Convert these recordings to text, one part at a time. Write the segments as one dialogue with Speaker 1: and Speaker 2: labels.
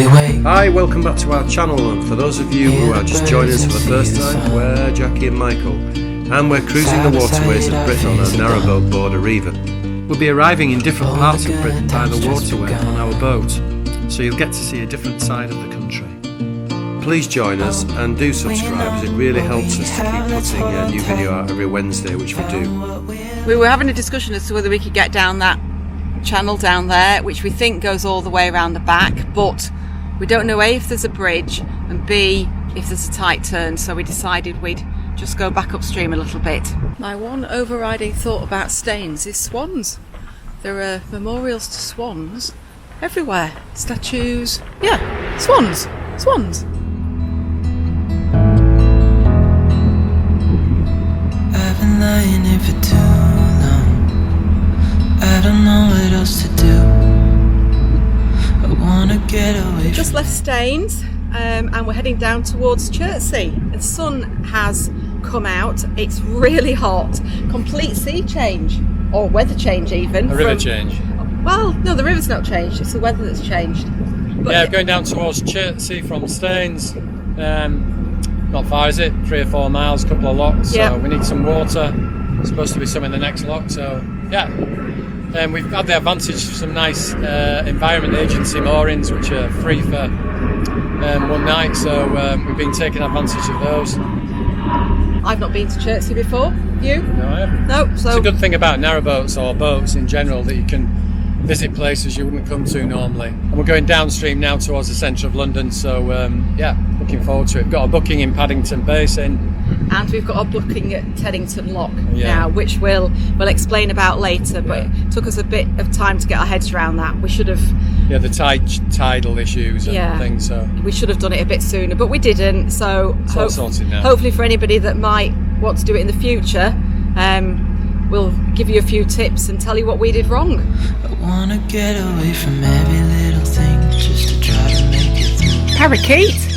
Speaker 1: we wait.
Speaker 2: Hi, welcome back to our channel, and for those of you who are just joining us for the first time, we're Jackie and Michael, and we're cruising the waterways of Britain on our narrowboat Border Reiver. We'll be arriving in different parts of Britain by the waterway on our boat, so you'll get to see a different side of the country. Please join us and do subscribe, as it really helps us to keep putting a new video out every Wednesday, which we do.
Speaker 3: We were having a discussion as to whether we could get down that channel down there, which we think goes all the way around the back, but we don't know A, if there's a bridge, and B, if there's a tight turn, so we decided we'd just go back upstream a little bit. My one overriding thought about Staines is swans. There are memorials to swans everywhere. Statues. Yeah, swans. Swans.
Speaker 1: I've been lying here for too long. I don't know what else to do. I wanna get away.
Speaker 3: Just left Staines, and we're heading down towards Chertsey. The sun has come out. It's really hot. Complete sea change, or weather change even.
Speaker 4: A river change.
Speaker 3: Well, no, the river's not changed. It's the weather that's changed. But
Speaker 4: Yeah, going down towards Chertsey from Staines. Not far, is it? 3 or 4 miles, couple of locks.
Speaker 3: Yeah.
Speaker 4: So we need some water. There's supposed to be some in the next lock. So yeah. We've had the advantage of some nice environment agency moorings, which are free for one night, so we've been taking advantage of those.
Speaker 3: I've not been to Chertsey before. You?
Speaker 4: No, I haven't.
Speaker 3: No. So
Speaker 4: It's a good thing about narrowboats or boats in general, that you can visit places you wouldn't come to normally. And we're going downstream now towards the centre of London, so yeah, looking forward to it. We've got a booking in Paddington Basin.
Speaker 3: and we've got our booking at Teddington Lock
Speaker 4: Yeah.
Speaker 3: now, which we'll explain about later. But
Speaker 4: Yeah.
Speaker 3: it took us a bit of time to get our heads around that. We should have.
Speaker 4: Yeah, the tidal issues and
Speaker 3: Yeah.
Speaker 4: things. So
Speaker 3: We should have done it a bit sooner, but we didn't. So
Speaker 4: it's all sorted now.
Speaker 3: hopefully for anybody that might want to do it in the future, we'll give you a few tips and tell you what we did wrong.
Speaker 1: I wanna get away from every little thing just to try to make it through.
Speaker 3: Parakeet.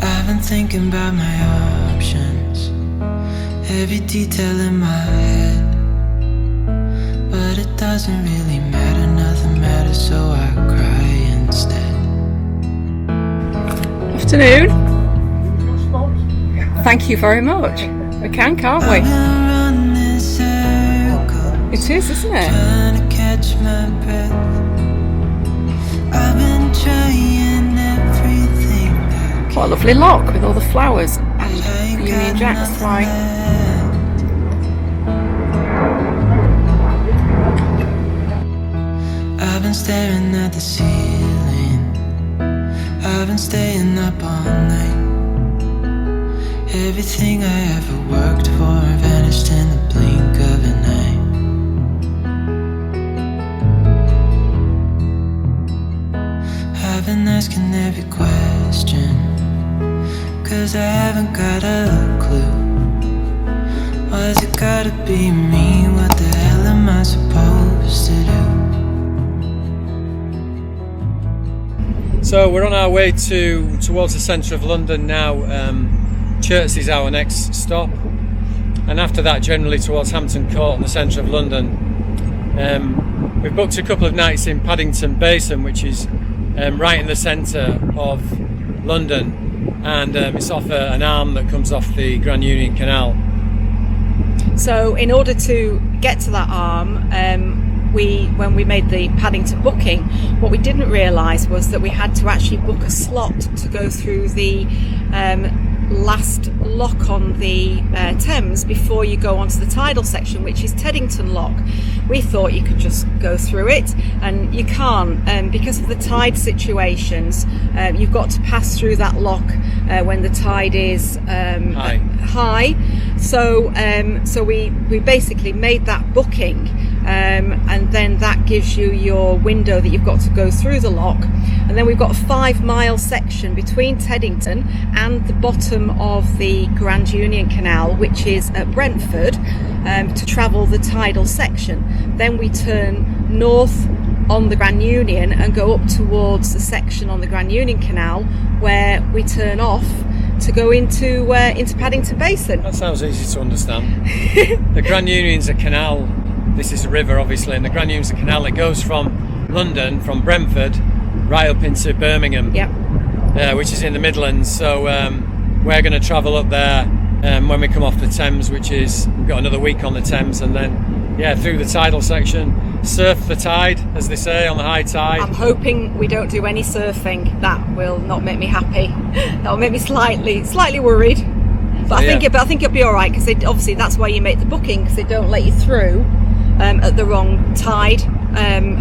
Speaker 1: I've been thinking about my options, every detail in my head, but it doesn't really matter, nothing matters, so I cry instead.
Speaker 3: Afternoon. Thank you very much. We can, can't we?
Speaker 1: I've been running in circles,
Speaker 3: It is, isn't it?
Speaker 1: trying to catch my breath. I've been trying everything I
Speaker 3: What a lovely lock with all the flowers and
Speaker 1: ain't
Speaker 3: Union
Speaker 1: got
Speaker 3: Jacks
Speaker 1: nothing
Speaker 3: flying.
Speaker 1: left. I've been staring at the ceiling, I've been staying up all night. Everything I ever worked for vanished in the blink of an eye. I've been asking every question, 'cause I haven't got a clue. Why's it gotta be me? What the hell am I supposed to do?
Speaker 4: So we're on our way towards the centre of London now. Chertsey's our next stop, and after that generally towards Hampton Court in the centre of London. We've booked a couple of nights in Paddington Basin, which is right in the centre of London, and it's off an arm that comes off the Grand Union Canal.
Speaker 3: So in order to get to that arm, when we made the Paddington booking, what we didn't realise was that we had to actually book a slot to go through the last lock on the Thames before you go onto the tidal section, which is Teddington Lock. We thought you could just go through it, and you can't, because of the tide situations. You've got to pass through that lock when the tide is high. So we basically made that booking, and then that gives you your window that you've got to go through the lock. And then we've got a 5-mile section between Teddington and the bottom of the Grand Union Canal, which is at Brentford, to travel the tidal section. Then we turn north on the Grand Union and go up towards the section on the Grand Union Canal, where we turn off to go into Paddington Basin.
Speaker 4: That sounds easy to understand. The Grand Union's a canal This is a river, obviously, and the Grand Unser Canal, it goes from London, from Brentford, right up into Birmingham, which is in the Midlands. So we're going to travel up there when we come off the Thames, which is, we've got another week on the Thames, and then, yeah, through the tidal section, surf the tide, as they say, on the high tide.
Speaker 3: I'm hoping we don't do any surfing. That will not make me happy. That will make me slightly worried. But I think it'll be all right, because obviously that's why you make the booking, because they don't let you through at the wrong tide,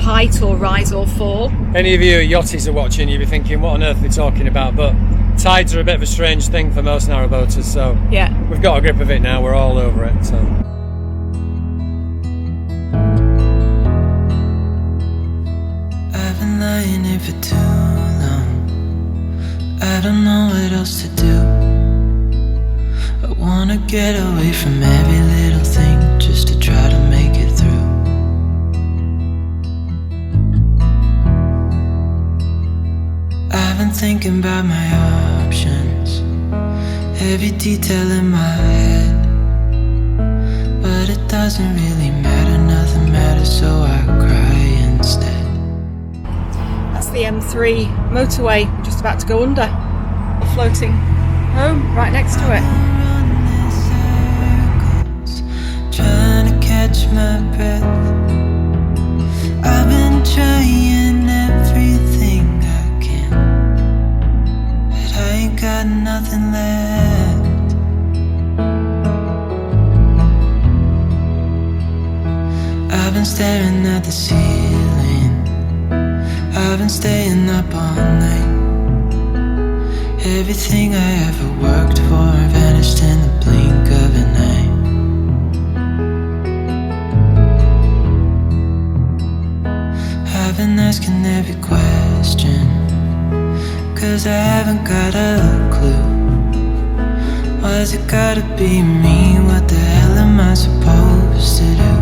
Speaker 3: height or rise or fall.
Speaker 4: Any of you yachties are watching, you'll be thinking, what on earth are they talking about? But tides are a bit of a strange thing for most narrowboaters, so
Speaker 3: yeah,
Speaker 4: we've got a grip of it now. We're all over it. So.
Speaker 1: I've been lying here for too long. I don't know what else to do. I wanna get away from every little thing, just to try to make it through. I've been thinking about my options, every detail in my head, but it doesn't really matter, nothing matters, so I cry instead.
Speaker 3: That's the M3 motorway. We're just about to go under. We're floating home right next to it.
Speaker 1: Trying to catch my breath. I've been trying everything I can, but I ain't got nothing left. I've been staring at the ceiling, I've been staying up all night. Everything I ever worked for vanished in the blink of an eye. I've been asking every question, 'cause I haven't got a clue. Why's it gotta be me? What the hell am I supposed to do?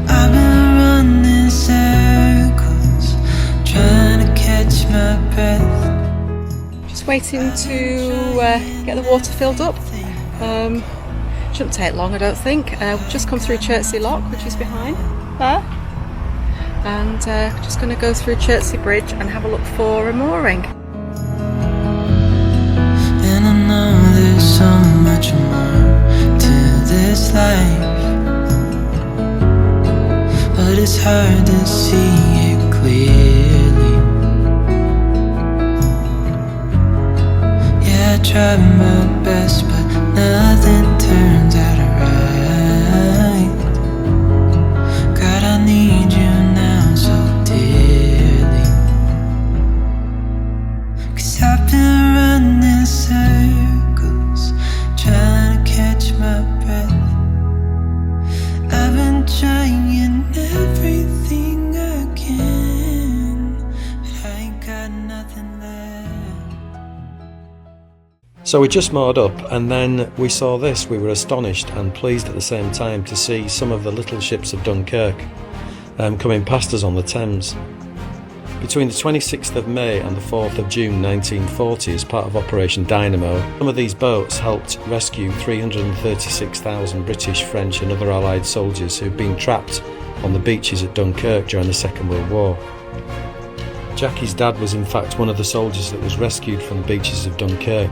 Speaker 1: I've been running circles, trying to catch my breath.
Speaker 3: Just waiting to get the water filled up. Shouldn't take long, I don't think. We've just come through Shepparton Lock, which is behind there, and just going to go through Shepparton Bridge and have a look for a mooring.
Speaker 1: And I know there's so much more to this life, but it's hard to see it clearly. Yeah, I tried my best, but nothing turns out right. God, I need you now so dearly, 'cause I've been running circles, trying to catch my breath. I've been trying everything I can, but I ain't got nothing left.
Speaker 2: So we just moored up, and then we saw this. We were astonished and pleased at the same time to see some of the little ships of Dunkirk coming past us on the Thames. Between the 26th of May and the 4th of June 1940, as part of Operation Dynamo, some of these boats helped rescue 336,000 British, French and other Allied soldiers who'd been trapped on the beaches at Dunkirk during the Second World War. Jackie's dad was in fact one of the soldiers that was rescued from the beaches of Dunkirk.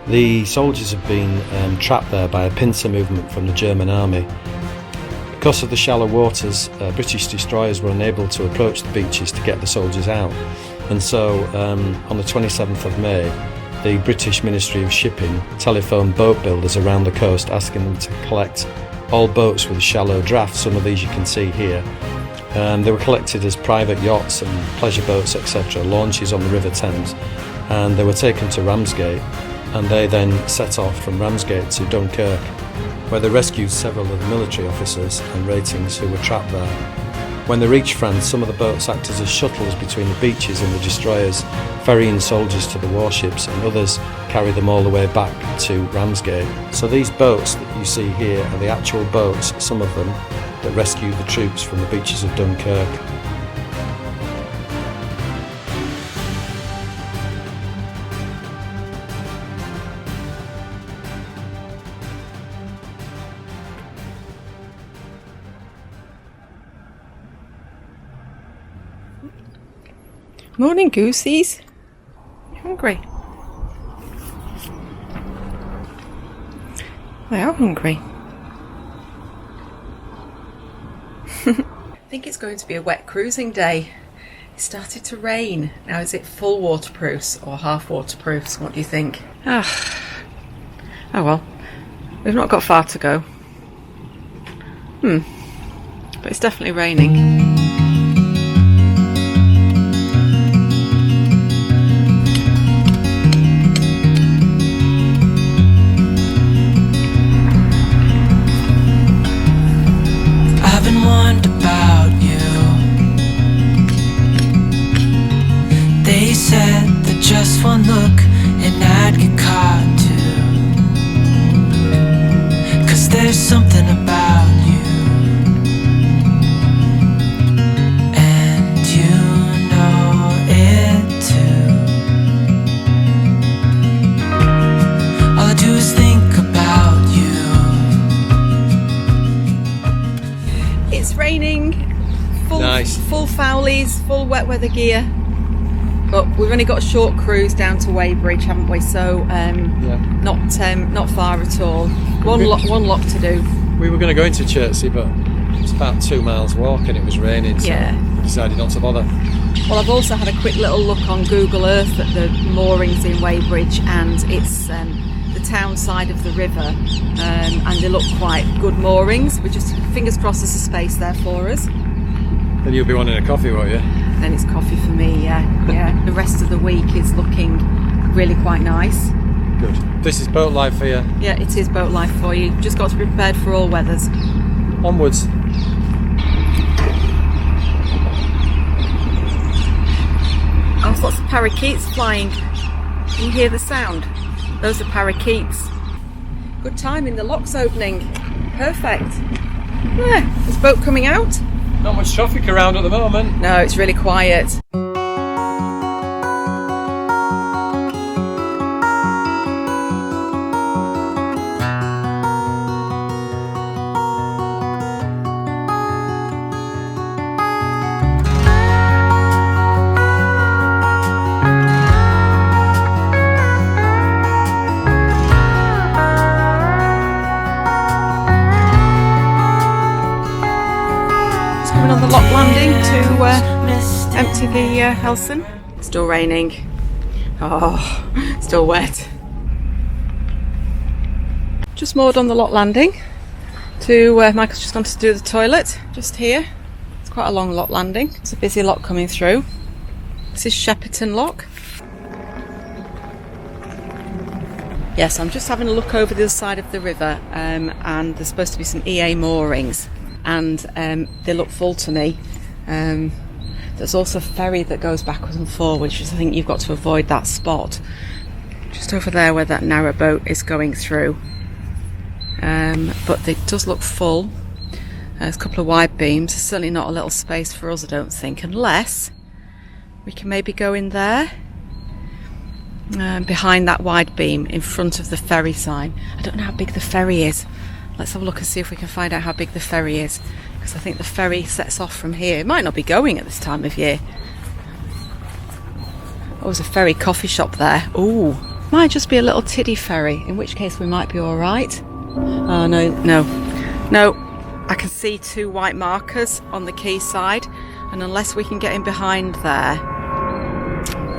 Speaker 2: The soldiers had been trapped there by a pincer movement from the German army. Because of the shallow waters, British destroyers were unable to approach the beaches to get the soldiers out, and so on the 27th of May the British Ministry of Shipping telephoned boat builders around the coast asking them to collect all boats with a shallow draft. Some of these you can see here. They were collected as private yachts and pleasure boats, etc., launches on the River Thames, and they were taken to Ramsgate, and they then set off from Ramsgate to Dunkirk, where they rescued several of the military officers and ratings who were trapped there. When they reached France, some of the boats acted as shuttles between the beaches and the destroyers, ferrying soldiers to the warships, and others carried them all the way back to Ramsgate. So these boats that you see here are the actual boats, some of them, that rescued the troops from the beaches of Dunkirk.
Speaker 3: Morning, goosies. You hungry? They are hungry. I think it's going to be a wet cruising day. It started to rain. Now, is it full waterproofs or half waterproofs? What do you think? Oh well, we've not got far to go. But it's definitely raining.
Speaker 1: Just one look and I'd get caught too, 'cause there's something about you, and you know it too. All I do is think about you.
Speaker 3: It's raining, full foulies, full wet weather gear. But we've only got a short cruise down to Weybridge, haven't we? So not far at all. One lock to do.
Speaker 4: We were going to go into Chertsey, but it's about 2 miles walk and it was raining, so we decided not to bother.
Speaker 3: Well, I've also had a quick little look on Google Earth at the moorings in Weybridge, and it's the town side of the river, and they look quite good moorings. We just fingers crossed there's a space there for us.
Speaker 4: Then you'll be wanting a coffee, won't you?
Speaker 3: Then it's coffee for me, yeah. The rest of the week is looking really quite nice.
Speaker 4: Good. This is boat life here.
Speaker 3: Yeah, it is boat life for you. Just got to be prepared for all weathers.
Speaker 4: Onwards.
Speaker 3: Oh, there's lots of parakeets flying. Can you hear the sound? Those are parakeets. Good timing, the lock's opening. Perfect. Yeah, there's a boat coming out.
Speaker 4: Not much traffic around at the moment.
Speaker 3: No, it's really quiet. On the lock landing to empty the Helson. Still raining. Oh, still wet. Just moored on the lock landing to Michael's just gone to do the toilet just here. It's quite a long lock landing. It's a busy lock coming through. This is Shepparton Lock. Yes, I'm just having a look over the other side of the river, and there's supposed to be some EA moorings. And they look full to me. There's also a ferry that goes backwards and forwards, which I think you've got to avoid that spot. Just over there where that narrowboat is going through. But it does look full. There's a couple of wide beams. There's certainly not a little space for us, I don't think, unless we can maybe go in there. Behind that wide beam in front of the ferry sign. I don't know how big the ferry is. Let's have a look and see if we can find out how big the ferry is, because I think the ferry sets off from here. It might not be going at this time of year. Oh, there's a ferry coffee shop there. Ooh, might just be a little tiddy ferry, in which case we might be all right. Oh, no. I can see 2 white markers on the quay side, and unless we can get in behind there,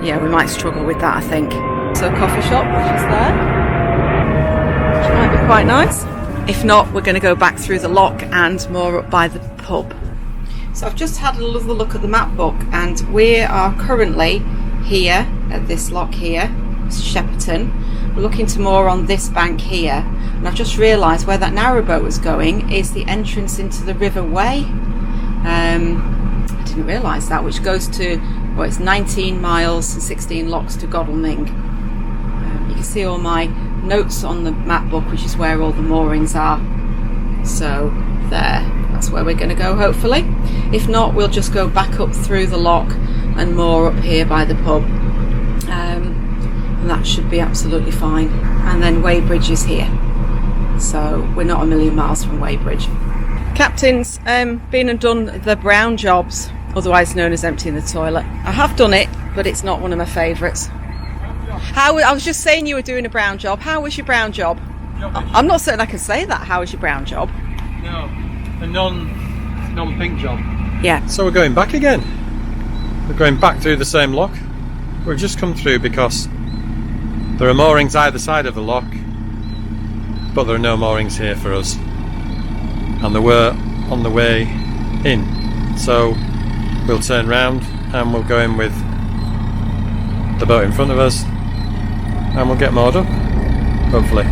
Speaker 3: yeah, we might struggle with that, I think. So a coffee shop, which is there, which might be quite nice. If not, we're going to go back through the lock and moor up by the pub. So I've just had another look at the map book, and we are currently here at this lock here, Shepparton. We're looking to moor on this bank here, and I've just realised where that narrowboat was going is the entrance into the River Way. I didn't realise that, which goes to, well, it's 19 miles and 16 locks to Godalming. You can see all my notes on the map book, which is where all the moorings are. So that's where we're going to go, hopefully. If not, we'll just go back up through the lock and moor up here by the pub, and that should be absolutely fine. And then Weybridge is here, so we're not a million miles from Weybridge. Captain's been and done the brown jobs, otherwise known as emptying the toilet. I have done it but it's not one of my favourites. I was just saying you were doing a brown job. How was your brown job? I'm not certain I can say that. How was your brown job?
Speaker 4: No, a non-pink job.
Speaker 3: Yeah.
Speaker 4: So we're going back again. We're going back through the same lock. We've just come through because there are moorings either side of the lock, but there are no moorings here for us. And they were on the way in. So we'll turn round and we'll go in with the boat in front of us and we'll get moored up, hopefully.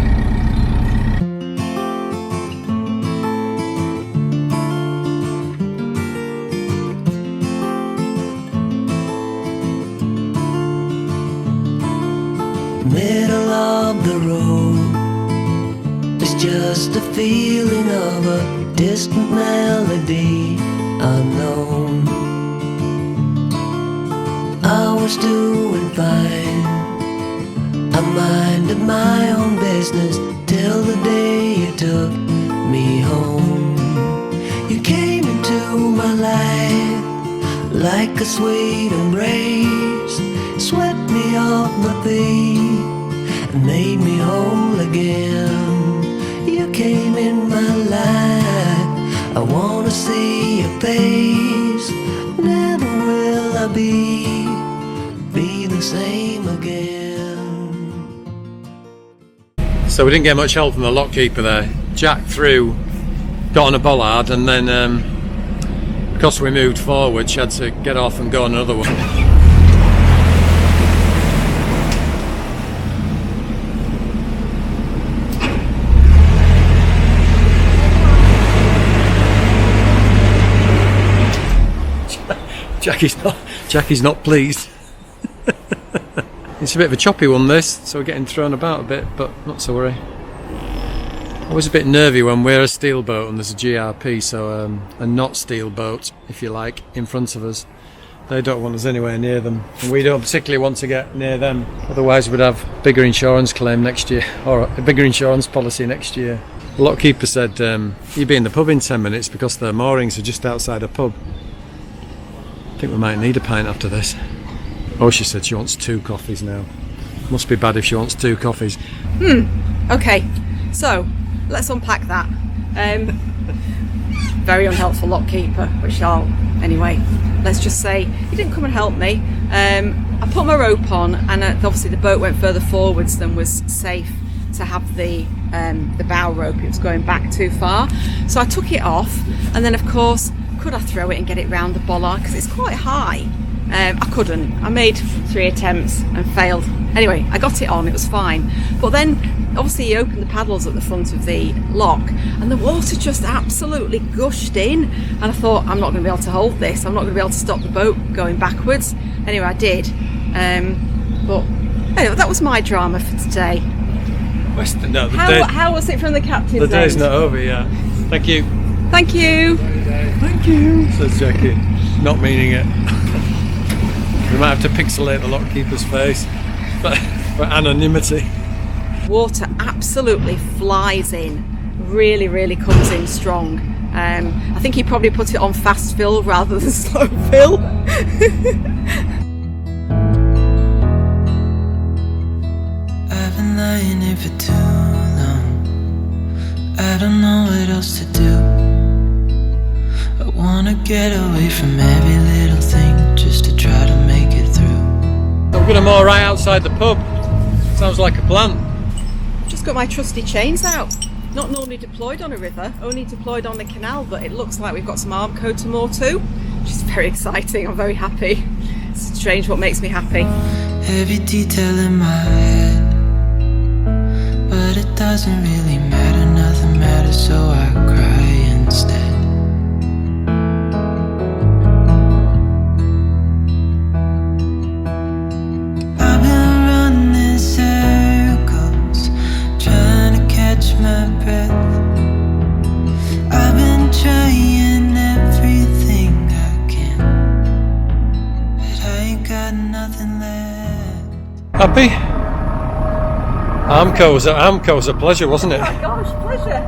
Speaker 1: Middle of the road, it's just a feeling of a distant melody unknown. I was doing fine, I minded my own business till the day you took me home. You came into my life like a sweet embrace, swept me off my feet and made me whole again. You came in my life, I wanna see your face. Never will I be the same again.
Speaker 4: So we didn't get much help from the lockkeeper there. Jack threw, got on a bollard, and then because we moved forward, she had to get off and go on another one. Jackie's not pleased. It's a bit of a choppy one, this, so we're getting thrown about a bit, but not to worry. Always a bit nervy when we're a steel boat and there's a GRP, so a not steel boat, if you like, in front of us. They don't want us anywhere near them, and we don't particularly want to get near them, otherwise we'd have a bigger insurance claim next year, or a bigger insurance policy next year. The lockkeeper said, you'll be in the pub in 10 minutes because their moorings are just outside a pub. I think we might need a pint after this. Oh, she said she wants 2 coffees now. Must be bad if she wants 2 coffees.
Speaker 3: Okay, so let's unpack that. Very unhelpful lockkeeper, which anyway, let's just say he didn't come and help me. I put my rope on, and obviously the boat went further forwards than was safe to have the bow rope. It was going back too far, so I took it off, and then of course, could I throw it and get it round the bollard because it's quite high? I couldn't. I made 3 attempts and failed. Anyway, I got it on, it was fine. But then, obviously, he opened the paddles at the front of the lock and the water just absolutely gushed in. And I thought, I'm not going to be able to hold this. I'm not going to be able to stop the boat going backwards. Anyway, I did. But anyway, that was my drama for today. How was it from the captain's end?
Speaker 4: The day's not over yet. Thank you.
Speaker 3: Thank you.
Speaker 4: Thank you, says Jackie, not meaning it. We might have to pixelate the lockkeeper's face for anonymity.
Speaker 3: Water absolutely flies in, really comes in strong. I think he probably put it on fast fill rather than slow fill.
Speaker 1: I've been lying here for too long. I don't know what else to do. I wanna get away from every little thing just to try to make it through.
Speaker 4: We're going to moor right outside the pub. Sounds like a plan.
Speaker 3: Just got my trusty chains out. Not normally deployed on a river, only deployed on the canal, but it looks like we've got some Armco to moor to, which is very exciting. I'm very happy. It's strange what makes me happy.
Speaker 1: Every detail in my head, but it doesn't really matter, nothing matters, so I cry instead. I've been running circles, trying to catch my breath. I've been trying everything I can, but I ain't got nothing left.
Speaker 4: Happy? Armco's a pleasure, wasn't it?
Speaker 3: Oh my gosh, pleasure.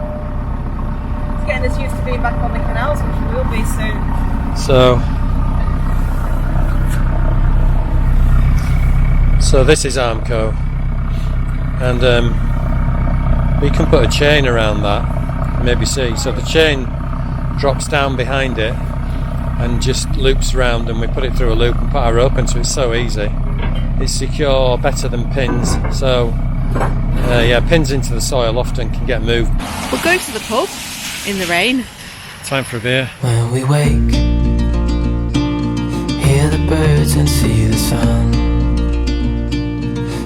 Speaker 3: It's getting us used to being back on the canals, which we will be soon.
Speaker 4: So So this is Armco, and we can put a chain around that, maybe see. So the chain drops down behind it and just loops round, and we put it through a loop and put our rope into it. It's so easy. It's secure, better than pins. So yeah, pins into the soil often can get moved.
Speaker 3: We're going to the pub in the rain.
Speaker 4: Time for a beer.
Speaker 1: When we wake, hear the birds and see the sun.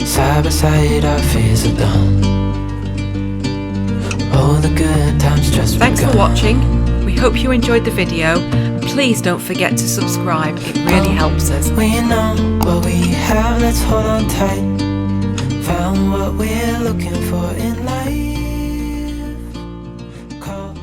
Speaker 1: Side by side our fears are done. All the good times just
Speaker 3: Thanks
Speaker 1: begun.
Speaker 3: for watching. We hope you enjoyed the video. Please don't forget to subscribe. It really helps us.
Speaker 1: We know what we have, let's hold on tight. Found what we're looking for in life. Call